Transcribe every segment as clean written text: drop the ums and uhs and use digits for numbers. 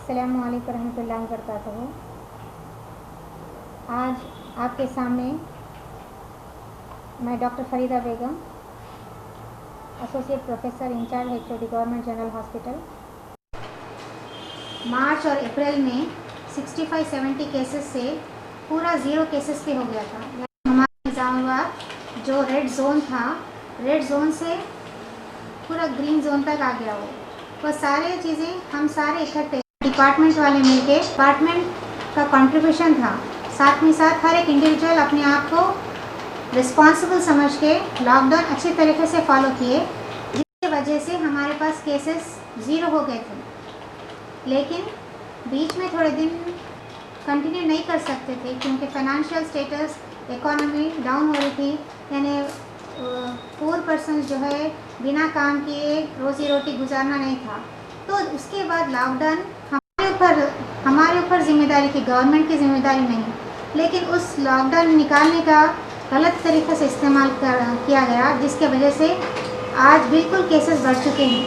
अस्सलामु अलैकुम रहमतुल्लाहि व बरकातहू। आज आपके सामने मैं doctor Farida Begum, associate professor in charge HOD government general hospital. मार्च और अप्रैल में 65-70 केसेस से पूरा 0 केसेस पे हो गया था। हमारा निज़ामाबाद जो रेड जोन था, रेड जोन से पूरा ग्रीन जोन तक आ गया। वो सारे चीज़ें हम सारे इकट्ठे डिपार्टमेंट वाले मिलके, डिपार्टमेंट का कंट्रीब्यूशन था, साथ में साथ हर एक इंडिविजुअल अपने आप को रिस्पॉन्सिबल समझ के लॉकडाउन अच्छी तरीके से फॉलो किए, जिसकी वजह से हमारे पास केसेस 0 हो गए थे। लेकिन बीच में थोड़े दिन कंटिन्यू नहीं कर सकते थे क्योंकि फाइनेंशियल स्टेटस, इकोनॉमी डाउन हो रही थी, यानी पूर पर्सन जो है बिना काम किए रोज़ी रोटी गुजारना नहीं था। तो उसके बाद लॉकडाउन हमारे ऊपर जिम्मेदारी थी, गवर्नमेंट की जिम्मेदारी नहीं, लेकिन उस लॉकडाउन निकालने का गलत तरीके से इस्तेमाल किया गया, जिसके वजह से आज बिल्कुल केसेस बढ़ चुके हैं।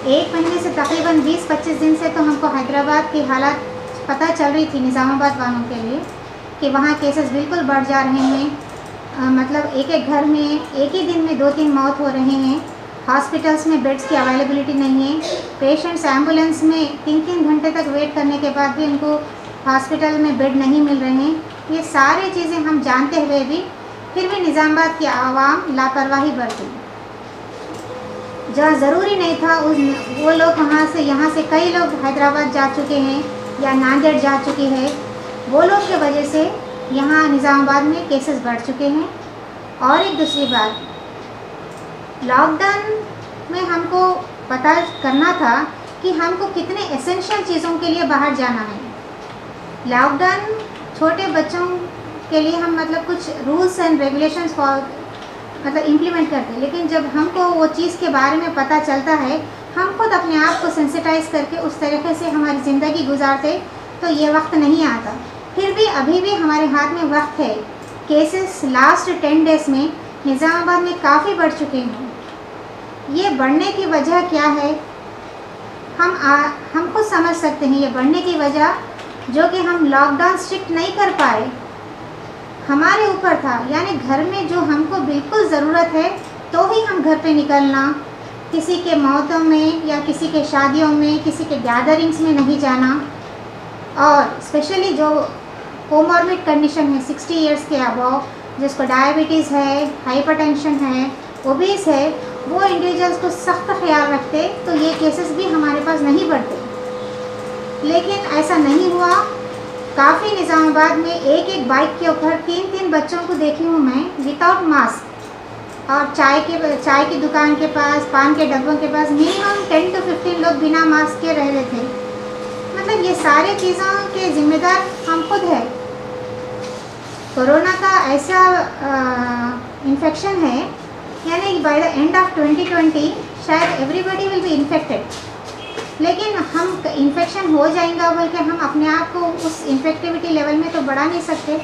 एक महीने से तकरीबन 20-25 दिन से तो हमको हैदराबाद की हालत पता चल रही थी, निज़ामाबाद वालों के लिए, कि वहाँ केसेस बिल्कुल बढ़ जा रहे हैं। मतलब एक घर में एक ही दिन में 2-3 मौत हो रहे हैं। हॉस्पिटल्स में बेड्स की अवेलेबिलिटी नहीं है। पेशेंट्स एम्बुलेंस में 3-3 घंटे तक वेट करने के बाद भी उनको हॉस्पिटल में बेड नहीं मिल रहे हैं। ये सारी चीज़ें हम जानते हुए भी फिर भी निज़ामाबाद की आवाम लापरवाही बरती। जहाँ ज़रूरी नहीं था वो लोग वहाँ से, यहाँ से कई लोग हैदराबाद जा चुके हैं या नांदेड़ जा चुके हैं। वो लोग की वजह से यहाँ निज़ामाबाद में केसेस बढ़ चुके हैं। और एक दूसरी बात, लॉकडाउन में हमको पता करना था कि हमको कितने एसेंशियल चीज़ों के लिए बाहर जाना है। लॉकडाउन छोटे बच्चों के लिए हम मतलब कुछ रूल्स एंड रेगुलेशंस मतलब इम्प्लीमेंट करते हैं, लेकिन जब हमको वो चीज़ के बारे में पता चलता है, हम खुद अपने आप को सेंसिटाइज करके उस तरीके से हमारी ज़िंदगी गुजारते तो ये वक्त नहीं आता। फिर भी अभी भी हमारे हाथ में वक्त है। केसेस लास्ट 10 डेज़ में निज़ामाबाद में काफ़ी बढ़ चुके हैं। ये बढ़ने की वजह क्या है हम खुद समझ सकते हैं। ये बढ़ने की वजह जो कि हम लॉकडाउन स्ट्रिक्ट नहीं कर पाए, हमारे ऊपर था। यानी घर में जो हमको बिल्कुल ज़रूरत है तो ही हम घर पे निकलना, किसी के मौतों में या किसी के शादियों में, किसी के गैदरिंग्स में नहीं जाना। और स्पेशली जो कोमॉर्बिड कंडीशन है 60 इयर्स के अबव, जिसको डायबिटीज़ है, हाइपरटेंशन है, ओबीस है, वो इंडिविजुअल्स को सख्त ख्याल रखते तो ये केसेस भी हमारे पास नहीं बढ़ते। लेकिन ऐसा नहीं हुआ। काफ़ी निज़ामाबाद में एक बाइक के ऊपर 3-3 बच्चों को देखी हूँ मैं विदाउट मास्क। और चाय की दुकान के पास, पान के डब्बों के पास मिनिमम 10 to 15 लोग बिना मास्क के रह रहे थे। मतलब ये सारी चीज़ों के जिम्मेदार हम खुद है। कोरोना का ऐसा इन्फेक्शन है, यानी बाय द एंड ऑफ 2020 शायद एवरीबडी विल बी इन्फेक्टेड, लेकिन हम इन्फेक्शन हो जाएगा बोल के हम अपने आप को उस इन्फेक्टिविटी लेवल में तो बढ़ा नहीं सकते।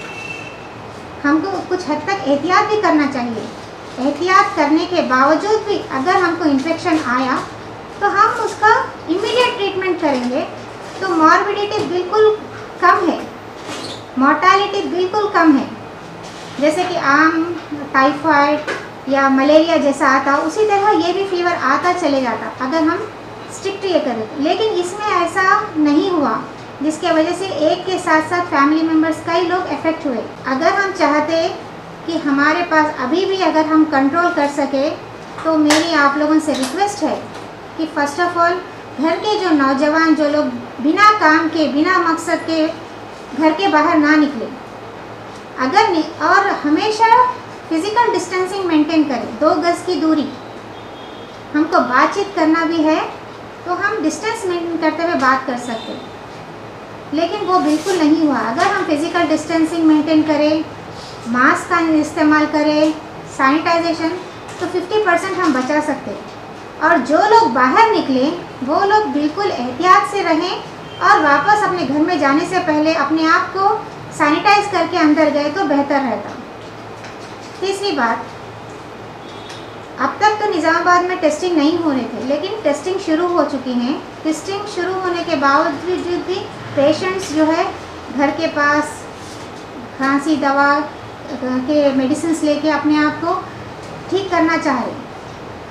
हमको कुछ हद तक एहतियात भी करना चाहिए। एहतियात करने के बावजूद भी अगर हमको इन्फेक्शन आया तो हम उसका इमीडिएट ट्रीटमेंट करेंगे तो मॉर्बिडिटी बिल्कुल कम है, मॉर्टालिटी बिल्कुल कम है। जैसे कि आम टाइफाइड या मलेरिया जैसा आता, उसी तरह ये भी फीवर आता चले जाता अगर हम स्ट्रिक्ट ये करें। लेकिन इसमें ऐसा नहीं हुआ, जिसके वजह से एक के साथ साथ फैमिली मेम्बर्स कई लोग अफेक्ट हुए। अगर हम चाहते कि हमारे पास अभी भी अगर हम कंट्रोल कर सके तो मेरी आप लोगों से रिक्वेस्ट है कि फ़र्स्ट ऑफ ऑल घर के जो नौजवान, जो लोग बिना काम के, बिना मकसद के घर के बाहर ना निकले, अगर नहीं, और हमेशा फिज़िकल डिस्टेंसिंग मेंटेन करें, 2 गज़ की दूरी। हमको बातचीत करना भी है तो हम डिस्टेंस मेंटेन करते हुए बात कर सकते, लेकिन वो बिल्कुल नहीं हुआ। अगर हम फिज़िकल डिस्टेंसिंग मेंटेन करें, मास्क का इस्तेमाल करें, सैनिटाइजेशन, तो 50% हम बचा सकते। और जो लोग बाहर निकले वो लोग बिल्कुल एहतियात से रहें और वापस अपने घर में जाने से पहले अपने आप को सैनिटाइज करके अंदर गए तो बेहतर रहता। तीसरी बात, अब तक तो निज़ामाबाद में टेस्टिंग नहीं हो रहे थे, लेकिन टेस्टिंग शुरू हो चुकी हैं। टेस्टिंग शुरू होने के बावजूद भी पेशेंट्स जो है घर के पास खांसी दवा के मेडिसिन लेके अपने आप को ठीक करना चाह रहे।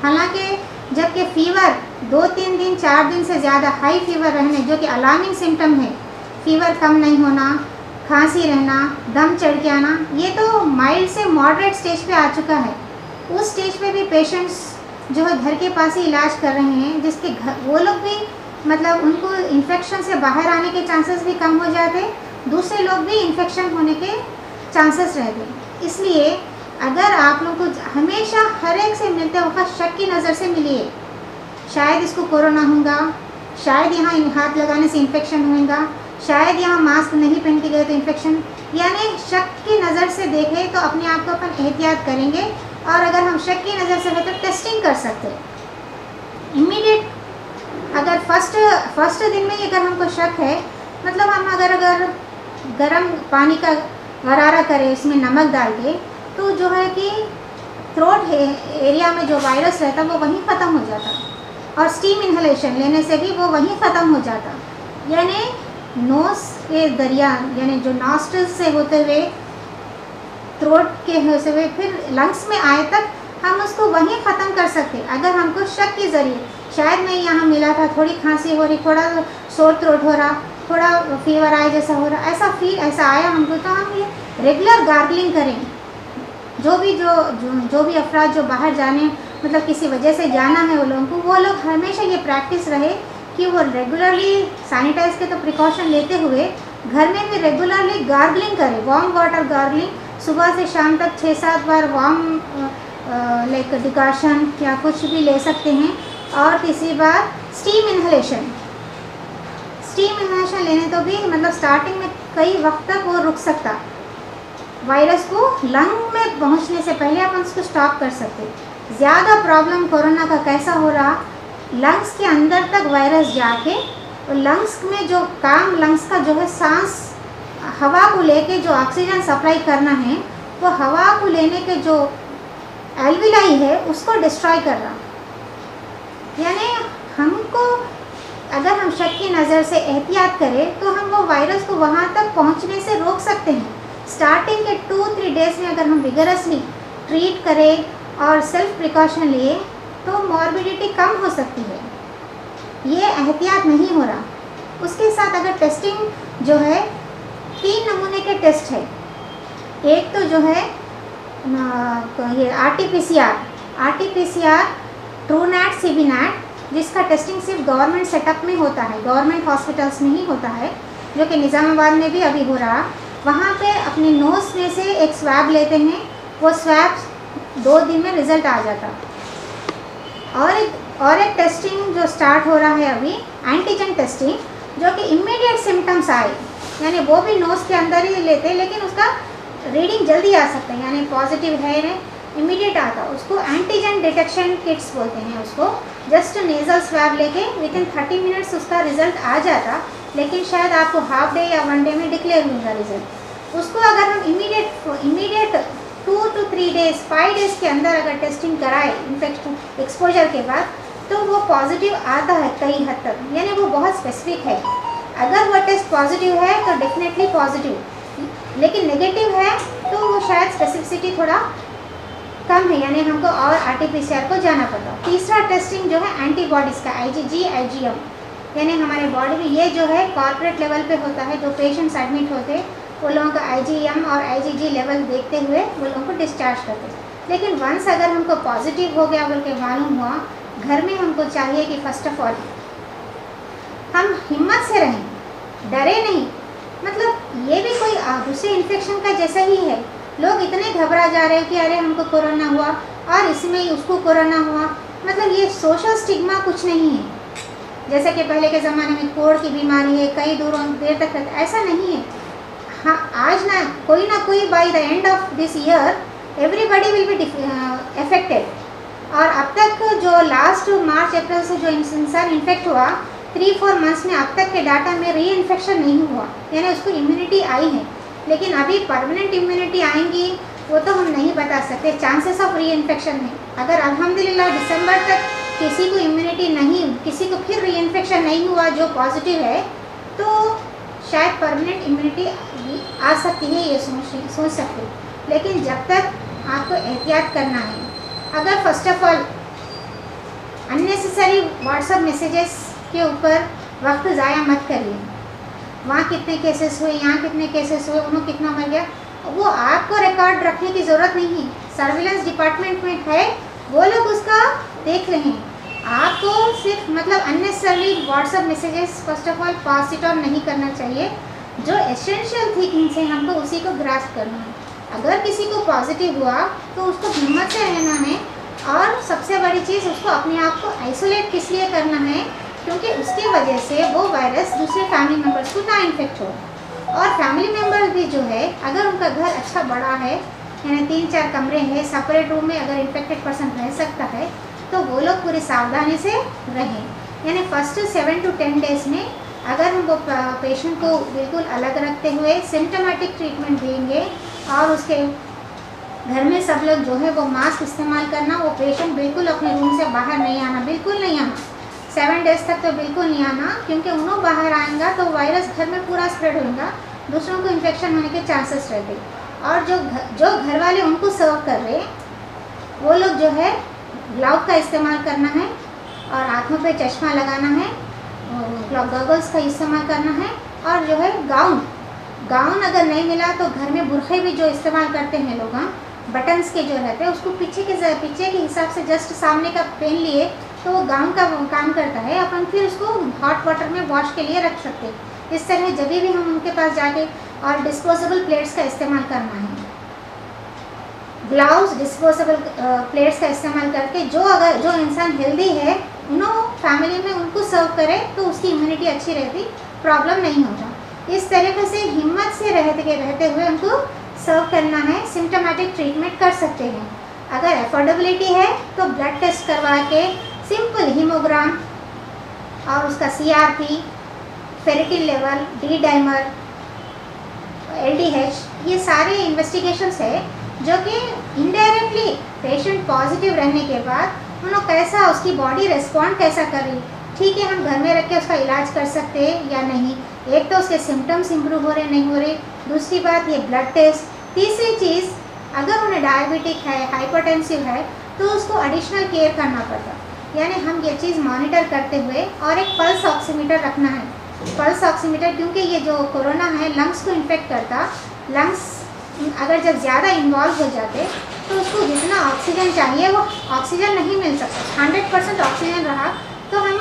हालांकि जबकि फ़ीवर 2-3 दिन 4 दिन से ज़्यादा हाई फीवर रहने, जो कि अलार्मिंग सिम्टम है, फ़ीवर कम नहीं होना, खांसी रहना, दम चढ़ के आना, ये तो माइल्ड से मॉडरेट स्टेज पे आ चुका है। उस स्टेज पे भी पेशेंट्स जो है घर के पास ही इलाज कर रहे हैं, जिसके घर वो लोग भी मतलब उनको इन्फेक्शन से बाहर आने के चांसेस भी कम हो जाते, दूसरे लोग भी इन्फेक्शन होने के चांसेस रहते। इसलिए अगर आप लोग को हमेशा हर एक से मिलते वक्त शक की नज़र से मिलिए, शायद इसको कोरोना होगा, शायद यहाँ हाथ लगाने से इन्फेक्शन होगा, शायद यहाँ मास्क नहीं पहन के गए तो इन्फेक्शन, यानी शक की नज़र से देखें तो अपने आप को अपन एहतियात करेंगे। और अगर हम शक की नज़र से है तो टेस्टिंग कर सकते हैं इमीडिएट। अगर फर्स्ट दिन में ही अगर हमको शक है, मतलब हम अगर गर्म पानी का गरारा करें इसमें नमक डाल के, तो जो है कि थ्रोट एरिया में जो वायरस रहता वो वहीं ख़त्म हो जाता, और स्टीम इन्हेलेशन लेने से भी वो वहीं ख़त्म हो जाता। यानी नोज़ के दरिया, यानी जो नॉस्ट्रल्स से होते हुए थ्रोट के होते हुए फिर लंग्स में आए तक हम उसको वहीं ख़त्म कर सकते। अगर हमको शक के ज़रिए शायद नहीं यहाँ मिला था, थोड़ी खांसी हो रही, थोड़ा सोर थ्रोट हो रहा, थोड़ा फीवर आए जैसा हो रहा, ऐसा आया हमको, तो हम ये रेगुलर गार्गलिंग करें। जो भी अफराद जो बाहर जाने मतलब किसी वजह से जाना है वो लोग हमेशा ये प्रैक्टिस रहे कि वो रेगुलरली सैनिटाइज के तो प्रिकॉशन लेते हुए घर में भी रेगुलरली गार्गलिंग करें। वार्म वाटर गार्गलिंग सुबह से शाम तक 6-7 बार वार्म लाइक डिकॉशन या कुछ भी ले सकते हैं। और तीसरी बात स्टीम इन्हेलेशन लेने तो भी मतलब स्टार्टिंग में कई वक्त तक वो रुक सकता, वायरस को लंग में पहुंचने से पहले अपन उसको स्टॉप कर सकते। ज़्यादा प्रॉब्लम कोरोना का कैसा हो रहा, लंग्स के अंदर तक वायरस जाके और लंग्स में जो काम लंग्स का जो है सांस हवा को लेके जो ऑक्सीजन सप्लाई करना है, वो हवा को लेने के जो एल्विलाई है उसको डिस्ट्रॉय कर रहा। यानी हमको अगर हम शक की नज़र से एहतियात करें तो हम वो वायरस को वहाँ तक पहुँचने से रोक सकते हैं। स्टार्टिंग के 2-3 डेज़ में अगर हम विगरसली ट्रीट करें और सेल्फ प्रिकॉशन लिए तो मॉर्बिडिटी कम हो सकती है। ये एहतियात नहीं हो रहा। उसके साथ अगर टेस्टिंग जो है 3 नमूने के टेस्ट है। एक तो जो है ये RT-PCR, ट्रूनैट, सीबीनैट, जिसका टेस्टिंग सिर्फ गवर्नमेंट सेटअप में होता है, गवर्नमेंट हॉस्पिटल्स में ही होता है, जो कि निज़ामाबाद में भी अभी हो रहा। वहाँ पे अपने नोज़ में से एक स्वैब लेते हैं, वो स्वैब 2 दिन में रिज़ल्ट आ जाता। और एक टेस्टिंग जो स्टार्ट हो रहा है अभी, एंटीजन टेस्टिंग, जो कि इमीडिएट सिम्टम्स आए, यानी वो भी नोज़ के अंदर ही लेते हैं, लेकिन उसका रीडिंग जल्दी आ सकता है, यानी पॉजिटिव है ना, इमीडिएट आता। उसको एंटीजन डिटेक्शन किट्स बोलते हैं। उसको जस्ट नेज़ल स्वैब लेके विदिन 30 मिनट्स उसका रिज़ल्ट आ जाता, लेकिन शायद आपको हाफ डे या 1 डे में डिक्लेयर होगा रिज़ल्ट। उसको अगर हम इमीडिएट 2 to 3 डेज़ 5 डेज़ के अंदर अगर टेस्टिंग कराए इन्फेक्शन एक्सपोजर के बाद, तो वो पॉजिटिव आता है कई हद तक, यानी वो बहुत स्पेसिफिक है। अगर वो टेस्ट पॉजिटिव है तो डेफिनेटली पॉजिटिव, लेकिन नेगेटिव है तो वो शायद स्पेसिफिसिटी थोड़ा कम है, यानी हमको और RT-PCR को जाना पड़ता। तीसरा टेस्टिंग जो है एंटीबॉडीज़ का, IgG, IgM, यानी हमारे बॉडी में ये जो है कॉर्पोरेट लेवल पे होता है। जो पेशेंट्स एडमिट होते हैं वो लोगों का IgM और IgG लेवल देखते हुए वो लोगों को डिस्चार्ज करते हैं। लेकिन वंस अगर हमको पॉजिटिव हो गया बोल के मालूम हुआ, घर में हमको चाहिए कि फर्स्ट ऑफ ऑल हम हिम्मत से रहें, डरे नहीं। मतलब ये भी कोई दूसरे इन्फेक्शन का जैसा ही है। लोग इतने घबरा जा रहे हैं कि अरे हमको कोरोना हुआ और इसमें उसको कोरोना हुआ। मतलब ये सोशल स्टिग्मा कुछ नहीं है, जैसे कि पहले के ज़माने में कोढ़ की बीमारी है, कई देर तक रहता, ऐसा नहीं है। हाँ, आज ना कोई by the end of this year everybody will be affected. और अब तक जो लास्ट मार्च अप्रैल से जो इंसान इन्फेक्ट हुआ 3-4 मंथ्स में, अब तक के डाटा में री इन्फेक्शन नहीं हुआ, यानी उसको इम्यूनिटी आई है। लेकिन अभी परमानेंट इम्यूनिटी आएंगी वो तो हम नहीं बता सकते। चांसेस ऑफ री इन्फेक्शन है, अगर अल्हम्दुलिल्लाह दिसंबर तक किसी को इम्यूनिटी नहीं, किसी को फिर री इन्फेक्शन नहीं हुआ जो पॉजिटिव है, तो शायद परमानेंट इम्यूनिटी आ सकती है, ये सोच सकते। लेकिन जब तक आपको एहतियात करना है। अगर first of all unnecessary WhatsApp messages के ऊपर वक्त ज़ाया मत करिए। वहाँ कितने केसेस हुए, यहाँ कितने केसेस हुए, उन्होंने कितना मर गया, वो आपको रिकॉर्ड रखने की ज़रूरत नहीं है। सर्विलेंस डिपार्टमेंट में है, वो लोग उसका देख रहे हैं। आपको सिर्फ मतलब unnecessarily WhatsApp messages first of all pass it on नहीं करना चाहिए। जो एसेंशियल थिंग्स हैं हमको उसी को ग्रास्प करना है। अगर किसी को पॉजिटिव हुआ तो उसको हिम्मत से रहना है, और सबसे बड़ी चीज़ उसको अपने आप को आइसोलेट किस लिए करना है, क्योंकि उसकी वजह से वो वायरस दूसरे फैमिली मेम्बर्स को ना इन्फेक्ट हो। और फैमिली मेम्बर्स भी जो है, अगर उनका घर अच्छा बड़ा है, यानी 3-4 कमरे हैं, सेपरेट रूम में अगर इन्फेक्टेड पर्सन रह सकता है, तो वो लोग पूरी सावधानी से रहें। यानी फर्स्ट 7 to 10 डेज़ में अगर हम वो पेशेंट को बिल्कुल अलग रखते हुए सिम्टोमेटिक ट्रीटमेंट देंगे, और उसके घर में सब लोग जो है वो मास्क इस्तेमाल करना, वो पेशेंट बिल्कुल अपने रूम से बाहर नहीं आना, बिल्कुल नहीं आना, 7 डेज़ तक तो बिल्कुल नहीं आना, क्योंकि उन्होंने बाहर आएगा तो वायरस घर में पूरा स्प्रेड होगा, दूसरों को इन्फेक्शन होने के चांसेस रहते। और जो घर वाले उनको सर्व कर रहे, वो लोग जो है ग्लव का इस्तेमाल करना है, और आँखों पे चश्मा लगाना है, गॉगल्स का इस्तेमाल करना है, और जो है गाउन अगर नहीं मिला तो घर में बुरखे भी जो इस्तेमाल करते हैं लोग, बटन्स के जो रहते हैं, उसको पीछे के हिसाब से जस्ट सामने का पहन लिए तो वो गाउन का काम करता है। अपन फिर उसको हॉट वाटर में वॉश के लिए रख सकते हैं। इस तरह जब भी हम उनके पास जाके, और डिस्पोजेबल प्लेट्स का इस्तेमाल करना है, ग्लव्स, डिस्पोजेबल प्लेट्स का इस्तेमाल करके जो इंसान हेल्दी है उन्होंने फैमिली में उनको सर्व करे तो उसकी इम्यूनिटी अच्छी रहती, प्रॉब्लम नहीं होता। इस तरीके से हिम्मत से रहते हुए उनको सर्व करना है। सिम्टोमेटिक ट्रीटमेंट कर सकते हैं। अगर एफोर्डेबिलिटी है तो ब्लड टेस्ट करवा के सिंपल हीमोग्राम और उसका CRP, ferritin level, D dimer, LDH, ये सारे इन्वेस्टिगेशंस है जो कि इनडायरेक्टली पेशेंट पॉजिटिव रहने के बाद उन्होंने कैसा, उसकी बॉडी रिस्पॉन्ड कैसा कर रही, ठीक है हम घर में रख के उसका इलाज कर सकते हैं या नहीं। एक तो उसके सिम्टम्स इम्प्रूव हो रहे नहीं हो रहे, दूसरी बात ये ब्लड टेस्ट, तीसरी चीज़ अगर उन्हें डायबिटिक है, हाइपरटेंसिव है, तो उसको एडिशनल केयर करना पड़ता। यानी हम ये चीज़ मॉनिटर करते हुए, और एक पल्स ऑक्सीमीटर रखना है। पल्स ऑक्सीमीटर क्योंकि ये जो कोरोना है लंग्स को इन्फेक्ट करता, लंग्स अगर जब ज़्यादा इन्वॉल्व हो जाते तो उसको जितना ऑक्सीजन चाहिए वो ऑक्सीजन नहीं मिल सकता। 100% ऑक्सीजन रहा तो हम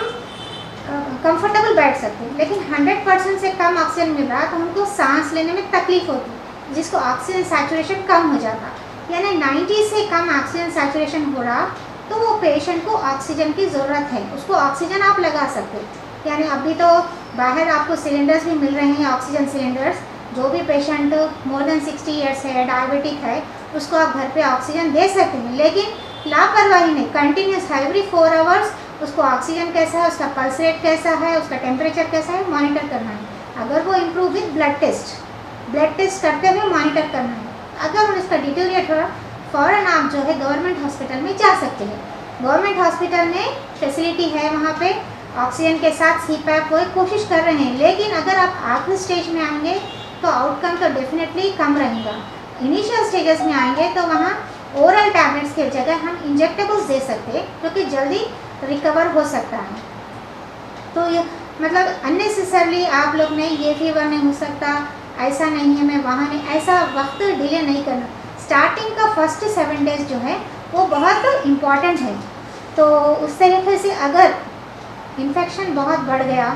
कंफर्टेबल बैठ सकते हैं, लेकिन 100% से कम ऑक्सीजन मिल रहा तो हमको सांस लेने में तकलीफ होती, जिसको ऑक्सीजन सैचुरेशन कम हो जाता। यानी 90 से कम ऑक्सीजन सैचुरेशन हो रहा तो वो पेशेंट को ऑक्सीजन की ज़रूरत है, उसको ऑक्सीजन आप लगा सकते। यानी अभी तो बाहर आपको सिलेंडर्स भी मिल रहे हैं, ऑक्सीजन सिलेंडर्स। जो भी पेशेंट मोर देन 60 ईयर्स है, डायबिटिक है, उसको आप घर पे ऑक्सीजन दे सकते हैं, लेकिन लापरवाही नहीं, कंटिन्यूस एवरी 4 आवर्स उसको ऑक्सीजन कैसा है, उसका पल्स रेट कैसा है, उसका टेम्परेचर कैसा है, मॉनिटर करना है। अगर वो इम्प्रूव विद ब्लड टेस्ट करते हुए मॉनिटर करना है। अगर उसका डिटेरिएट हो फ़ौरन आप जो है गवर्नमेंट हॉस्पिटल में जा सकते हैं। गवर्नमेंट हॉस्पिटल में फैसिलिटी है, वहाँ पे ऑक्सीजन के साथ CPAP वो कोशिश कर रहे हैं, लेकिन अगर आप आखिरी स्टेज में आएंगे तो आउटकम तो डेफिनेटली कम रहेगा। इनिशियल स्टेजेस में आएंगे तो वहाँ ओरल टैबलेट्स की जगह हम इंजेक्टेबल्स दे सकते हैं, जो कि जल्दी रिकवर हो सकता है। तो ये मतलब अननेसेसरली आप लोग ने ये फीवर नहीं हो सकता, ऐसा नहीं है, मैं वहाँ नहीं, ऐसा वक्त डिले नहीं करना। स्टार्टिंग का फर्स्ट 7 डेज़ जो है वो बहुत इम्पॉर्टेंट है। तो उस तरीके से अगर इन्फेक्शन बहुत बढ़ गया,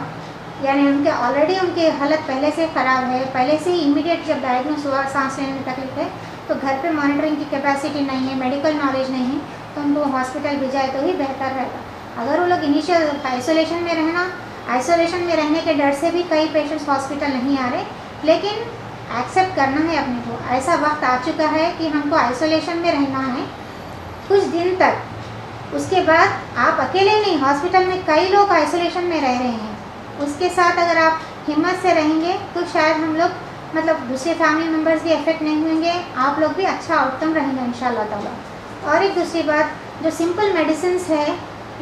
यानी उनके ऑलरेडी उनकी हालत पहले से ख़राब है, पहले से ही इमीडिएट जब डायग्नोस हुआ सांस लेने में तकलीफ है, तो घर पे मॉनिटरिंग की कैपेसिटी नहीं है, मेडिकल नॉलेज नहीं है, तो उनको हॉस्पिटल भेजाए तो ही बेहतर रहेगा। अगर वो लोग इनिशियल आइसोलेशन में रहने के डर से भी कई पेशेंट्स हॉस्पिटल नहीं आ रहे, लेकिन एक्सेप्ट करना है अपने को। ऐसा वक्त आ चुका है कि हमको आइसोलेशन में रहना है कुछ दिन तक। उसके बाद आप अकेले नहीं, हॉस्पिटल में कई लोग आइसोलेशन में रह रहे हैं, उसके साथ अगर आप हिम्मत से रहेंगे तो शायद हम लोग मतलब दूसरे फैमिली मेम्बर्स भी अफेक्ट नहीं होंगे, आप लोग भी अच्छा आउटकम रहेंगे इंशाल्लाह ताला। और एक दूसरी बात, जो सिंपल मेडिसिन्स है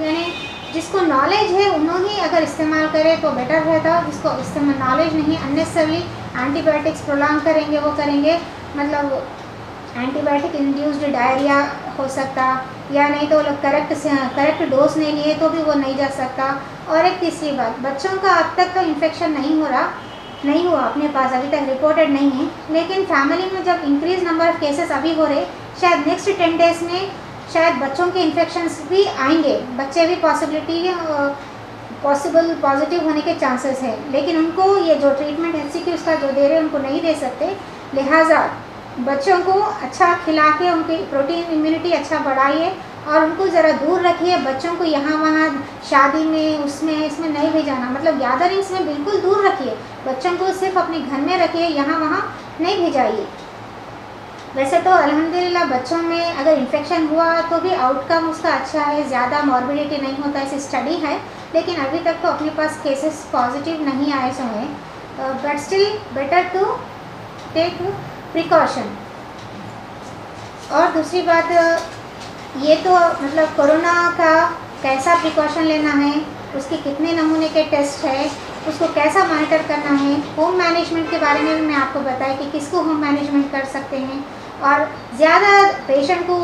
यानी जिसको नॉलेज है उन्होंने ही अगर इस्तेमाल करें तो बेटर रहता, जिसको इस्तेमाल नॉलेज नहीं, अननेसेसरी एंटीबायोटिक्स प्रोलॉन्ग करेंगे वो करेंगे, मतलब एंटीबायोटिक इंड्यूस्ड डायरिया हो सकता, या नहीं तो वो लोग करेक्ट डोज नहीं लिए तो भी वो नहीं जा सकता। और एक तीसरी बात, बच्चों का अब तक तो इन्फेक्शन नहीं हुआ अपने पास, अभी तक रिपोर्टेड नहीं है, लेकिन फैमिली में जब इंक्रीज नंबर ऑफ केसेस अभी हो रहे, शायद नेक्स्ट 10 डेज में शायद बच्चों के इन्फेक्शंस भी आएंगे, बच्चे भी पॉजिटिव होने के चांसेस है, लेकिन उनको ये जो ट्रीटमेंट HCQ उसका जो दे रहे हैं उनको नहीं दे सकते, लिहाजा बच्चों को अच्छा खिला के उनकी प्रोटीन इम्यूनिटी अच्छा बढ़ाइए और उनको ज़रा दूर रखिए। बच्चों को यहाँ वहाँ शादी में इसमें नहीं भेजाना, मतलब गैदरिंग्स में बिल्कुल दूर रखिए, बच्चों को सिर्फ अपने घर में रखिए, यहाँ वहाँ नहीं भेजाइए। वैसे तो अल्हम्दुलिल्लाह बच्चों में अगर इन्फेक्शन हुआ तो भी आउटकम उसका अच्छा है, ज़्यादा मॉर्बिडिटी नहीं होता, ऐसी स्टडी है, लेकिन अभी तक तो अपने पास केसेस पॉजिटिव नहीं आए सो हैं, but still better to take precaution. और दूसरी बात, ये तो मतलब कोरोना का कैसा प्रिकॉशन लेना है, उसके कितने नमूने के टेस्ट है, उसको कैसा मॉनिटर करना है, होम मैनेजमेंट के बारे में भी मैं आपको बताया कि किसको होम मैनेजमेंट कर सकते हैं। और ज़्यादा पेशेंट को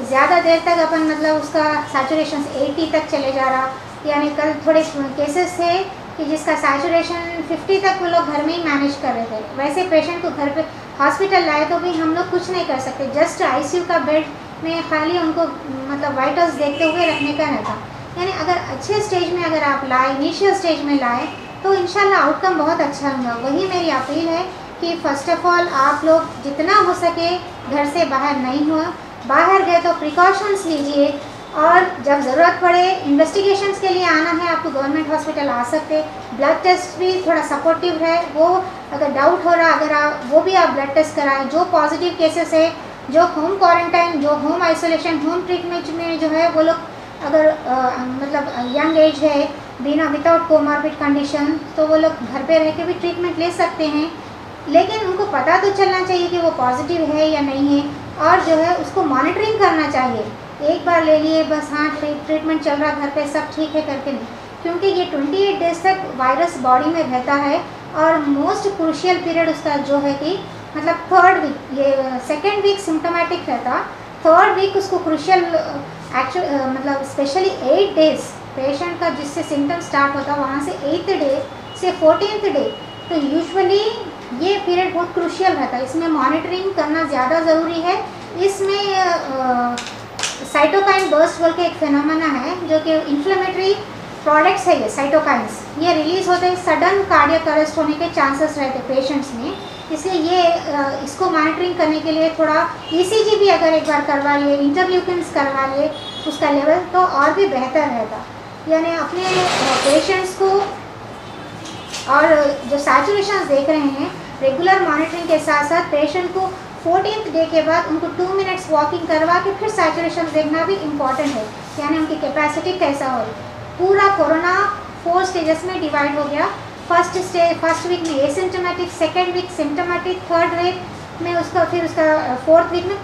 ज़्यादा देर तक अपन मतलब उसका सैचुरेशन 80 तक चले जा रहा, यानी कल थोड़े केसेस थे कि जिसका सैचुरेशन 50 तक वो लोग घर में ही मैनेज कर रहे थे, वैसे पेशेंट को घर पे हॉस्पिटल लाए तो भी हम लोग कुछ नहीं कर सकते, जस्ट ICU का बेड में खाली उनको मतलब वाइटल्स देखते हुए रखने का रहता। यानी अगर अच्छे स्टेज में अगर आप लाए, इनिशियल स्टेज में लाए तो इंशाल्लाह आउटकम बहुत अच्छा होगा। वही मेरी अपील है कि फ़र्स्ट ऑफ़ ऑल आप लोग जितना हो सके घर से बाहर नहीं हो, बाहर गए तो प्रिकॉशंस लीजिए, और जब ज़रूरत पड़े इन्वेस्टिगेशंस के लिए आना है आपको गवर्नमेंट हॉस्पिटल आ सकते, ब्लड टेस्ट भी थोड़ा सपोर्टिव है, वो अगर डाउट हो रहा अगर आप वो भी आप ब्लड टेस्ट कराएं। जो पॉजिटिव केसेस है, जो होम क्वारंटाइन, जो होम आइसोलेशन, होम ट्रीटमेंट में जो है वो लोग अगर मतलब यंग एज है, विदाउट कोमॉर्बिड कंडीशन, तो वो लोग घर पे रह के भी ट्रीटमेंट ले सकते हैं, लेकिन उनको पता तो चलना चाहिए कि वो पॉजिटिव है या नहीं है, और जो है उसको मॉनिटरिंग करना चाहिए। एक बार ले लिए बस हाँ ट्रीटमेंट चल रहा घर पे सब ठीक है करके नहीं, क्योंकि ये 28 डेज तक वायरस बॉडी में रहता है, और मोस्ट क्रूशियल पीरियड उसका जो है कि मतलब 3rd वीक, ये 2nd वीक सिम्टोमेटिक रहता, 3rd वीक उसको क्रूशियल मतलब स्पेशली 8 डेज पेशेंट का जिससे सिम्टम स्टार्ट होता वहाँ से 8th डे से 14th डे, तो यूजुअली ये पीरियड बहुत क्रूशियल रहता है, इसमें मॉनिटरिंग करना ज़्यादा ज़रूरी है। इसमें साइटोकाइन बर्स्ट बोल के एक फिनोमेना है जो कि इन्फ्लेमेटरी प्रोडक्ट्स है, ये साइटोकाइंस ये रिलीज़ होते हैं, सडन कार्डियक अरेस्ट होने के चांसेस रहते पेशेंट्स में, इसलिए ये इसको मॉनिटरिंग करने के लिए थोड़ा ECG भी अगर एक बार करवा लिए, इंटरल्यूकिन्स करवा लिए उसका लेवल, तो और भी बेहतर रहता। यानी अपने पेशेंट्स को और जो सैचुरेशन देख रहे हैं रेगुलर मॉनिटरिंग के साथ साथ पेशेंट को 14th डे के बाद उनको 2 मिनट्स वॉकिंग करवा के फिर सैचुरेशन देखना भी इम्पॉर्टेंट है, यानी उनकी कैपेसिटी कैसा हो। पूरा कोरोना 4 स्टेजेस में डिवाइड हो गया, फर्स्ट वीक में asymptomatic, 2nd week symptomatic, 3rd week में उसका फिर उसका 4th वीक में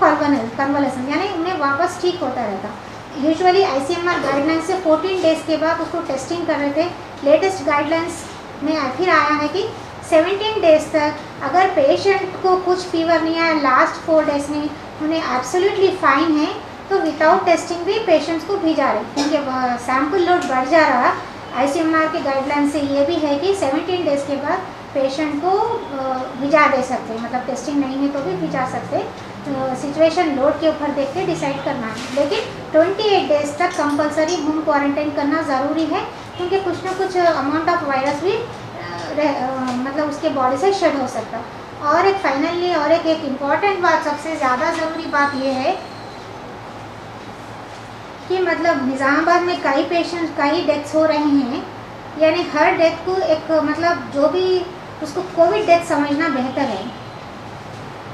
कन्वलेसेंट, यानी उन्हें वापस ठीक होता रहता। यूजुअली ICMR गाइडलाइंस से 14 डेज़ के बाद उसको टेस्टिंग कर रहे थे, लेटेस्ट गाइडलाइंस में फिर आया है कि 17 डेज़ तक अगर पेशेंट को कुछ फीवर नहीं आया लास्ट 4 डेज़ में, उन्हें एब्सोल्युटली फाइन है, तो विदाउट टेस्टिंग भी पेशेंट्स को भेजा रहे, क्योंकि सैम्पल लोड बढ़ जा रहा। ICMR के गाइडलाइन से ये भी है कि 17 डेज़ के बाद पेशेंट को भिजा दे सकते, मतलब टेस्टिंग नहीं है तो भी भिजा सकते, सिचुएशन लोड के ऊपर देख के डिसाइड करना है। लेकिन 28 डेज़ तक कंपलसरी होम क्वारंटाइन करना ज़रूरी है, क्योंकि कुछ ना कुछ अमाउंट ऑफ वायरस भी मतलब उसके बॉडी से शेड हो सकता। और एक फाइनली और एक इम्पॉर्टेंट बात, सबसे ज़्यादा ज़रूरी बात ये है कि मतलब निज़ामाबाद में कई डेथ्स हो रहे हैं, यानी हर डेथ को एक मतलब जो भी उसको कोविड डेथ समझना बेहतर है।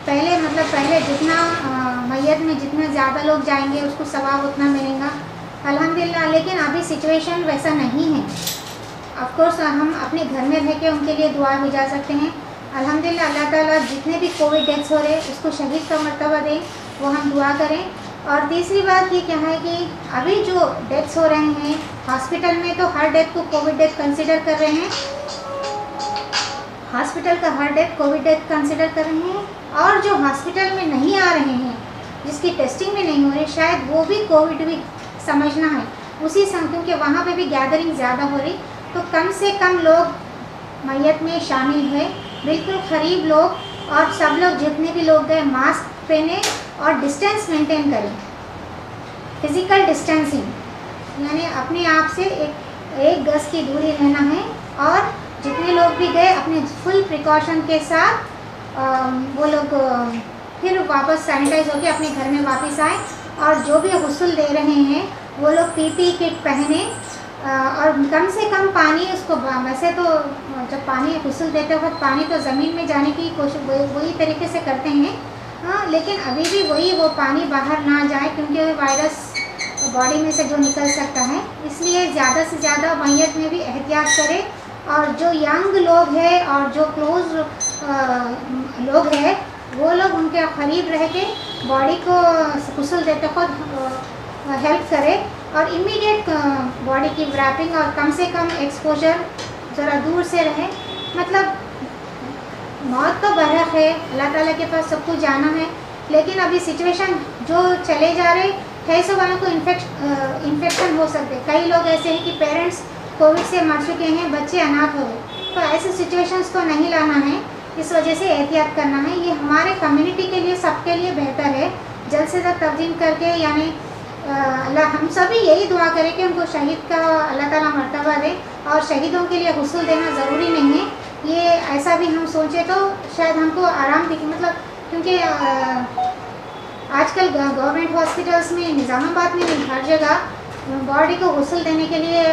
पहले जितना मैयत में जितने ज़्यादा लोग जाएंगे उसको सवाब उतना मिलेगा अल्हम्दुलिल्लाह, लेकिन अभी सिचुएशन वैसा नहीं है। ऑफकोर्स हम अपने घर में रह के उनके लिए दुआ भी जा सकते हैं, अल्हम्दुलिल्लाह अल्लाह ताला जितने भी कोविड डेथ्स हो रहे उसको शहीद का मर्तबा दें, वो हम दुआ करें। और तीसरी बात ये क्या है कि अभी जो डेथ्स हो रहे हैं हॉस्पिटल में, तो हर डेथ को कोविड डेथ कंसिडर कर रहे हैं, हॉस्पिटल का her death Covid death consider कर रहे हैं। और जो हॉस्पिटल में नहीं आ रहे हैं, जिसकी टेस्टिंग में नहीं हो रही, शायद वो भी कोविड भी समझना है उसी संग, क्योंकि वहाँ पे भी गैदरिंग ज़्यादा हो रही, तो कम से कम लोग मैयत में शामिल है, बिल्कुल करीब लोग, और सब लोग जितने भी लोग गए मास्क पहने और डिस्टेंस मेंटेन करें, फिज़िकल डिस्टेंसिंग यानी अपने आप से एक गज की दूरी रहना है। और जितने लोग भी गए अपने फुल प्रिकॉशन के साथ वो लोग फिर वापस सैनिटाइज होकर अपने घर में वापस आए। और जो भी गुस्ल दे रहे हैं वो लोग पीपी किट पहने, और कम से कम पानी उसको, वैसे तो जब पानी गुस्ल देते वक्त पानी तो ज़मीन में जाने की कोशिश वही तरीके से करते हैं, हाँ, लेकिन अभी भी वो पानी बाहर ना जाए, क्योंकि वायरस बॉडी में से जो निकल सकता है, इसलिए ज़्यादा से ज़्यादा मैयत में भी एहतियात करें। और जो यंग लोग हैं और जो क्लोज लोग हैं वो लोग उनके करीब रह के बॉडी को गुस्ल देते खुद हेल्प करें, और इमीडिएट बॉडी की रैपिंग, और कम से कम एक्सपोजर ज़रा दूर से रहे। मतलब मौत तो बरहक है, अल्लाह ताला के पास सब कुछ जाना है, लेकिन अभी सिचुएशन जो चले जा रहे है, सब वालों को इन्फेक्शन हो सकते। कई लोग ऐसे हैं कि पेरेंट्स कोविड से मर चुके हैं, बच्चे अनाथ हो गए, तो ऐसे सिचुएशंस को नहीं लाना है, इस वजह से एहतियात करना है। ये हमारे कम्युनिटी के लिए, सबके लिए बेहतर है, जल्द से जल्द तब्दील करके, यानी अल्लाह हम सभी यही दुआ करें कि उनको शहीद का अल्लाह ताला मर्तबा दे। और शहीदों के लिए गुस्ल देना ज़रूरी नहीं है, ये ऐसा भी हम सोचें तो शायद हमको आराम दिखे, मतलब क्योंकि आजकल गवर्नमेंट हॉस्पिटल्स में, निज़ामाबाद में भी हर जगह बॉडी को गुस्ल देने के लिए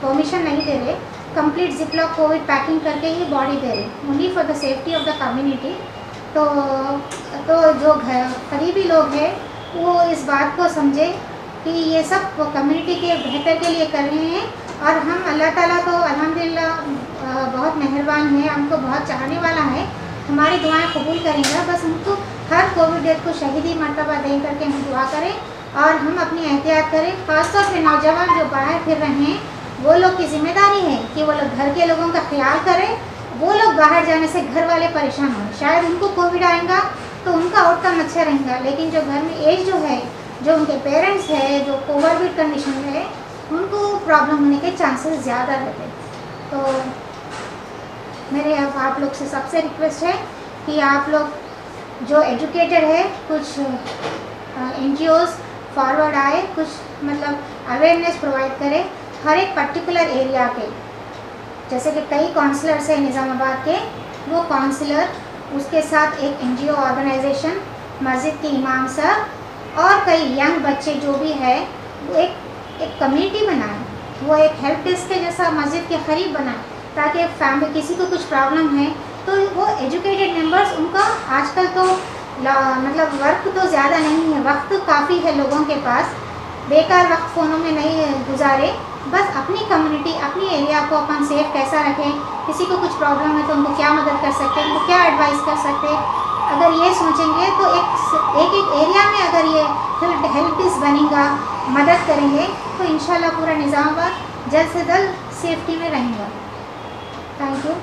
परमिशन नहीं दे रहे, कंप्लीट जिपलॉक कोविड पैकिंग करके ही बॉडी दे रहे, only for the safety of the community. तो जो करीबी लोग हैं वो इस बात को समझे कि ये सब कम्युनिटी के बेहतर के लिए कर रहे हैं, और हम अल्लाह ताला तो अल्हम्दुलिल्लाह बहुत मेहरबान है, हमको बहुत चाहने वाला है, हमारी दुआएं कबूल करेंगे। बस हमको हर कोविड डेथ को शहीदी मर्तबा दे करके हम दुआ करें और हम अपनी एहतियात करें। ख़ासतौर पर नौजवान जो बाहर फिर रहे हैं, वो लोग की जिम्मेदारी है कि वो लोग घर के लोगों का ख्याल करें। वो लोग बाहर जाने से घर वाले परेशान हों, शायद उनको कोविड आएगा तो उनका आउटकम अच्छा रहेगा, लेकिन जो घर में एज जो है, जो उनके पेरेंट्स है, जो कोविड कंडीशन में है, उनको प्रॉब्लम होने के चांसेस ज़्यादा रहते हैं। तो मेरे अब आप लोग से सबसे रिक्वेस्ट है कि आप लोग जो एजुकेटेड है, कुछ NGOs फॉरवर्ड आए, कुछ मतलब अवेयरनेस प्रोवाइड करें हर एक पर्टिकुलर एरिया के। जैसे कि कई काउंसलर्स हैं निज़ामाबाद के, वो काउंसलर, उसके साथ एक NGO ऑर्गेनाइजेशन, मस्जिद के इमाम साहब और कई यंग बच्चे जो भी है, वो एक कम्युनिटी बनाएं, वो एक हेल्प डेस्क के जैसा मस्जिद के करीब बनाएं, ताकि फैमिली किसी को कुछ प्रॉब्लम है तो वो एजुकेटेड मेंबर्स, उनका आजकल तो मतलब वर्क तो ज़्यादा नहीं है, वक्त काफ़ी है लोगों के पास, बेकार वक्त फ़ोनों में नहीं गुजारे, बस अपनी कम्युनिटी, अपनी एरिया को अपन सेफ कैसा रखें, किसी को कुछ प्रॉब्लम है तो उनको क्या मदद कर सकते हैं, उनको क्या एडवाइस कर सकते हैं। अगर ये सोचेंगे तो एक एरिया में अगर ये हेल्प डेस्क बनेगा, मदद करेंगे, तो इंशाल्लाह पूरा निज़ामाबाद जल्द से जल्द सेफ्टी में रहेगा। Thank you.